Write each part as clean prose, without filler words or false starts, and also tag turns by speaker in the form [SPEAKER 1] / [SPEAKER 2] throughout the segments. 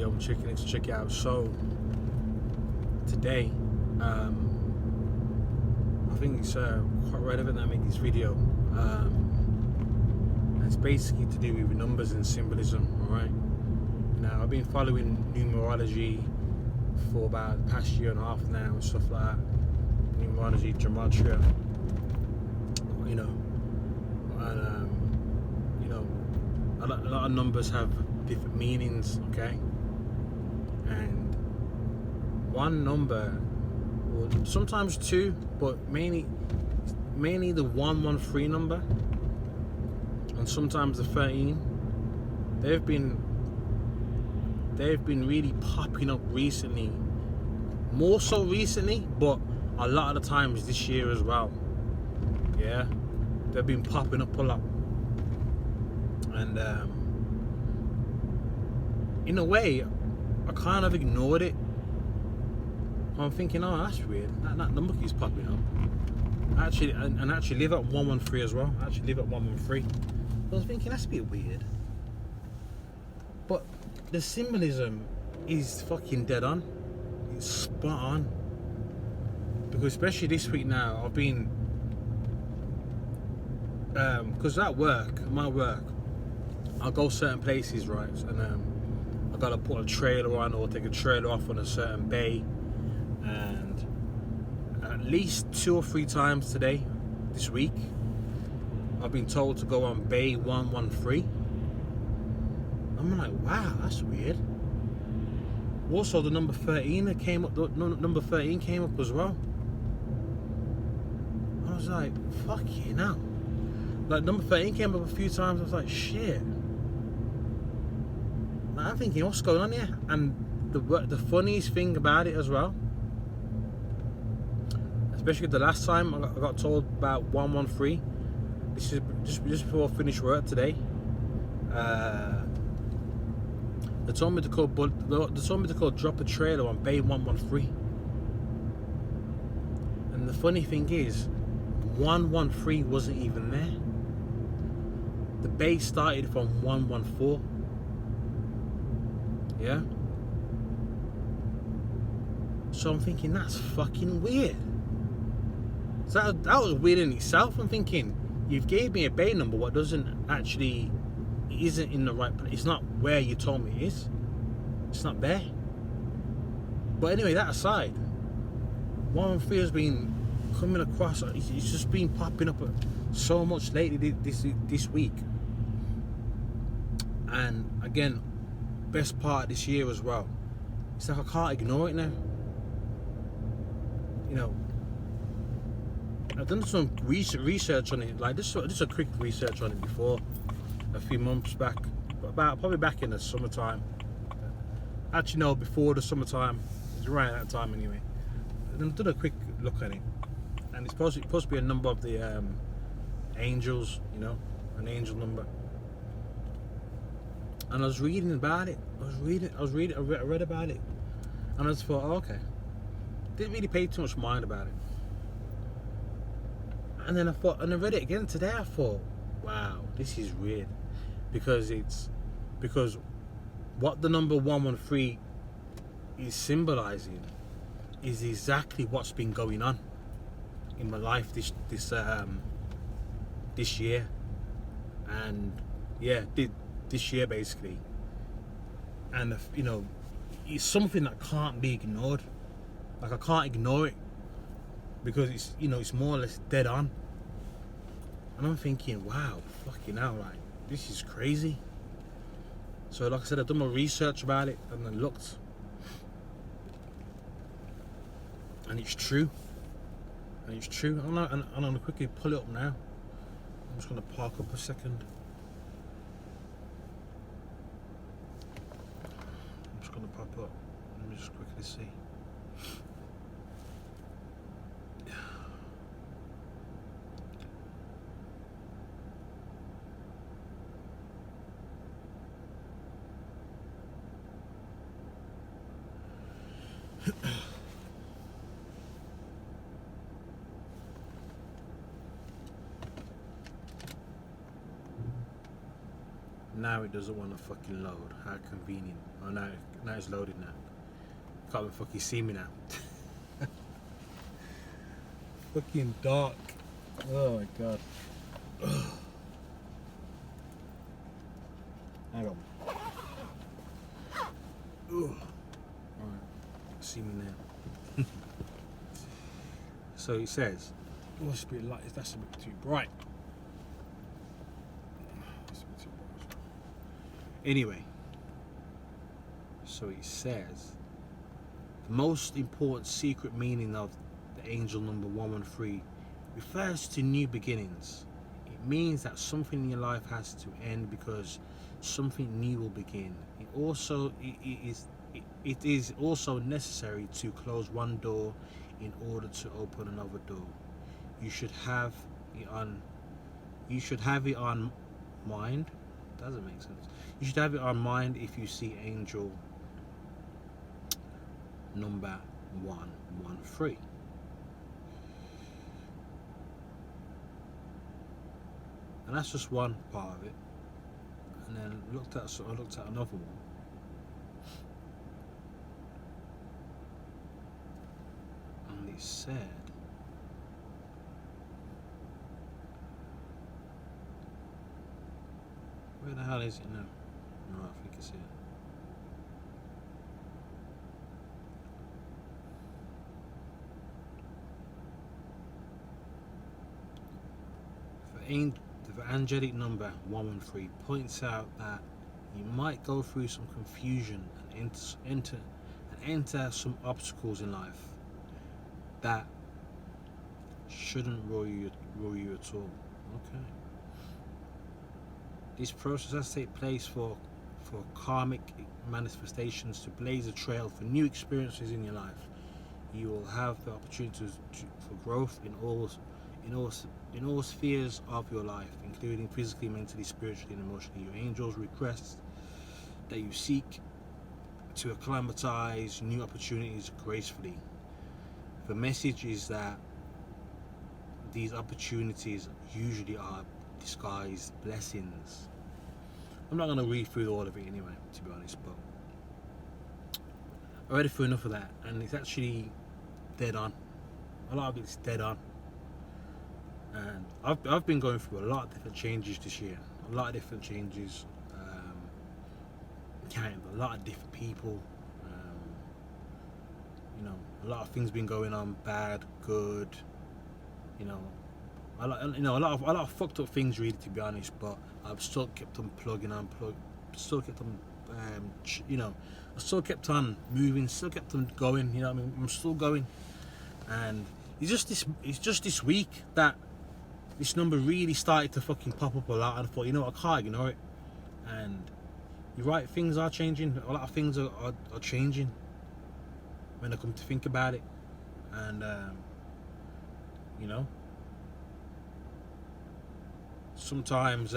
[SPEAKER 1] video. I'm checking it to check it out. So today, I think it's quite relevant that I make this video. And it's basically to do with numbers and symbolism. All right. Now I've been following numerology for about the past year and a half now and stuff like that. Numerology, gematria, you know, and you know, a lot of numbers have different meanings, okay? And one number, or sometimes two, but mainly the 113 number, and sometimes the 13. They've been really popping up recently, more so recently, but a lot of the times this year as well. Yeah, they've been popping up a lot, and in a way, I kind of ignored it. I'm thinking, oh, that's weird. That number keeps popping up. Actually, and actually live at 113 as well. I actually live at 113. I was thinking that's a bit weird, but the symbolism is fucking dead on. It's spot on. Because especially this week now, I've been, because at work, my work, I'll go certain places, right, and I gotta put a trailer on or take a trailer off on a certain bay, and at least 2 or 3 times today, this week, I've been told to go on bay 113. I'm like, wow, that's weird. Also, the number 13 that came up, number 13 came up as well. I was like, fuck you now. Like, number 13 came up a few times. I was like, shit. Like, I'm thinking, what's going on here? And the funniest thing about it as well, especially the last time I got told about 113. This is just before I finished work today. They told me to call drop a trailer on bay 113. And the funny thing is, 113 wasn't even there. The bay started from 114. Yeah. So I'm thinking that's fucking weird. So that was weird in itself. I'm thinking, you've gave me a bay number what isn't in the right place. It's not where you told me it is. It's not there. But anyway, that aside, 113 has been coming across. It's just been popping up so much lately this week. And again, best part of this year as well. It's like I can't ignore it now. You know, I've done some research on it. Like just a quick research on it before, a few months back, probably back in the summertime. Actually, no, before the summertime. It's around that time anyway. And I did a quick look at it, and it's supposed to be a number of the angels. You know, an angel number. And I was reading about it. I read about it, and I just thought, oh, okay. Didn't really pay too much mind about it. And then I read it again today. I thought, wow, this is weird, because what the number 113 is symbolizing is exactly what's been going on in my life this year, and yeah, this year basically. And you know, it's something that can't be ignored. Like, I can't ignore it, because it's, you know, it's more or less dead on. And I'm thinking, wow, fucking hell, like, this is crazy. So like I said, I've done my research about it and then looked, and it's true. I'm gonna quickly pull it up now. I'm just gonna park up a second. I'm just gonna pop up. Let me just quickly see. Now it doesn't want to fucking load. How convenient. Oh, now it's loaded now. Can't even fucking see me now. Fucking dark. Oh my god. Hang on. Alright. See me now. So it says, oh, it's a bit light. That's a bit too bright. Anyway, so it says the most important secret meaning of the angel number 113 refers to new beginnings. It means that something in your life has to end because something new will begin. It is also necessary to close one door in order to open another door. You should have it on mind. Doesn't make sense. You should have it on mind if you see angel number 113. And that's just one part of it. And then I looked at another one. And it said, where the hell is it now? No, I think it's here. The angelic number 113 points out that you might go through some confusion and enter some obstacles in life that shouldn't worry you at all. Okay. This process has to take place for karmic manifestations to blaze a trail for new experiences in your life. You will have the opportunity for growth in all spheres of your life, including physically, mentally, spiritually, and emotionally. Your angels request that you seek to acclimatize new opportunities gracefully. The message is that these opportunities usually are disguised blessings. I'm not going to read through all of it anyway, to be honest, but I read through enough of that, and it's actually dead on. A lot of it's dead on. And I've been going through a lot of different changes this year. A lot of different changes. A lot of different people. A lot of things been going on, bad, good. A lot of fucked up things, really, to be honest. But I've still kept on plugging on, still kept on, I still kept on moving, still kept on going. You know what I mean? I'm still going, and it's just this week that this number really started to fucking pop up a lot, and I thought, I can't ignore it. And you're right, things are changing. A lot of things are changing when I come to think about it. And sometimes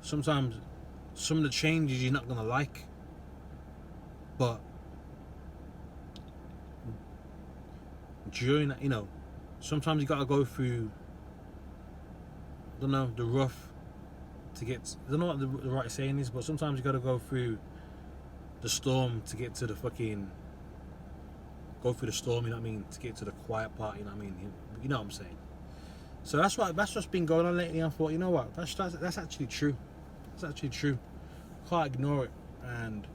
[SPEAKER 1] sometimes some of the changes you're not gonna like, but during that, sometimes you gotta go through, the rough to get. I don't know what the right saying is, but sometimes you gotta go through the storm to get to the fucking. Go through the storm, you know what I mean, to get to the quiet part, you know what I mean. You know what I'm saying. So that's what's been going on lately. I thought, you know what, that's actually true. It's actually true. Can't ignore it. And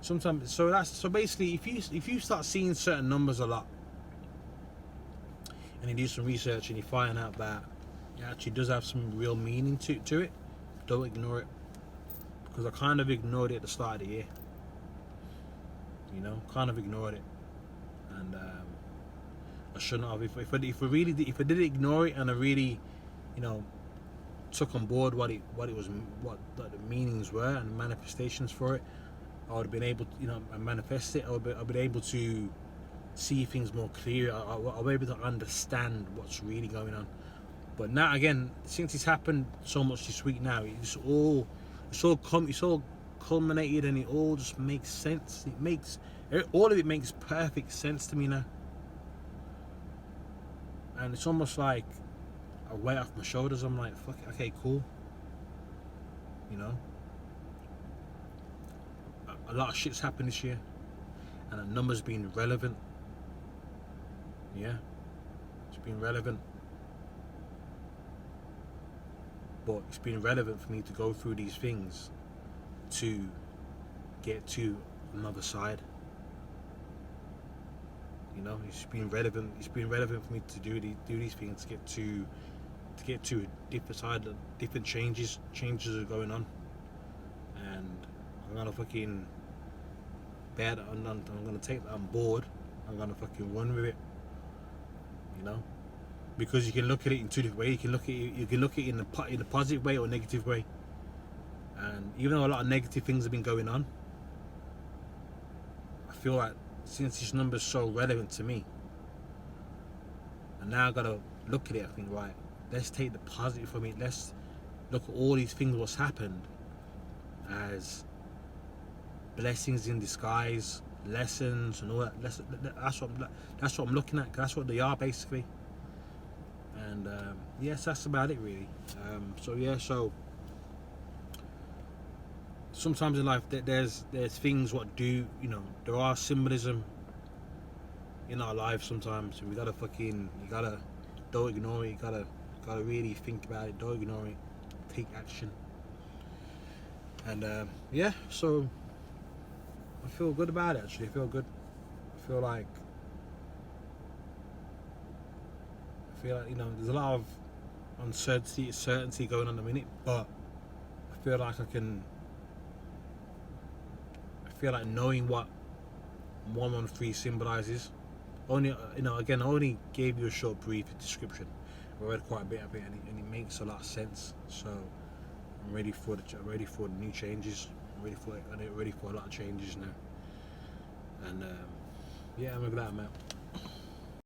[SPEAKER 1] sometimes, so basically, if you start seeing certain numbers a lot, and you do some research and you find out that it actually does have some real meaning to it, don't ignore it. Because I kind of ignored it at the start of the year. Kind of ignored it, and I shouldn't have. If I did ignore it and I really, took on board what the meanings were and manifestations for it, I would have been able to, manifest it. I would have been able to see things more clear. I'll be able to understand what's really going on. But now, again, since it's happened so much this week now, it's all culminated, and it all just makes sense. All of it makes perfect sense to me now. And it's almost like a weight off my shoulders. I'm like, fuck it, okay, cool. You know, a lot of shit's happened this year, and the numbers been relevant. Yeah, it's been relevant, but it's been relevant for me to go through these things to get to another side. You know, it's been relevant. It's been relevant for me to do these things to get to a different side. Different changes are going on, and I'm gonna fucking bear that. I'm gonna take that on board. I'm gonna fucking run with it. You know, because you can look at it in two different ways. You can look at it in the positive way or negative way. And even though a lot of negative things have been going on, I feel like since this number's so relevant to me, and now I gotta look at it, I think, right, let's take the positive from it. Let's look at all these things what's happened as blessings in disguise, lessons and all that. That's what I'm looking at. That's what they are basically. And yes, that's about it really. So sometimes in life there's things what do, you know, there are symbolism in our lives sometimes. We gotta don't ignore it. You gotta really think about it. Don't ignore it. Take action. And so I feel good about it actually. I feel good. I feel like you know, there's a lot of uncertainty going on at the minute, but I feel like knowing what 113 symbolizes. Only, you know, again, I only gave you a short brief description. I read quite a bit of it, and it makes a lot of sense. So I'm ready for the new changes. I'm ready for a lot of changes now. And yeah, I'm glad I'm out.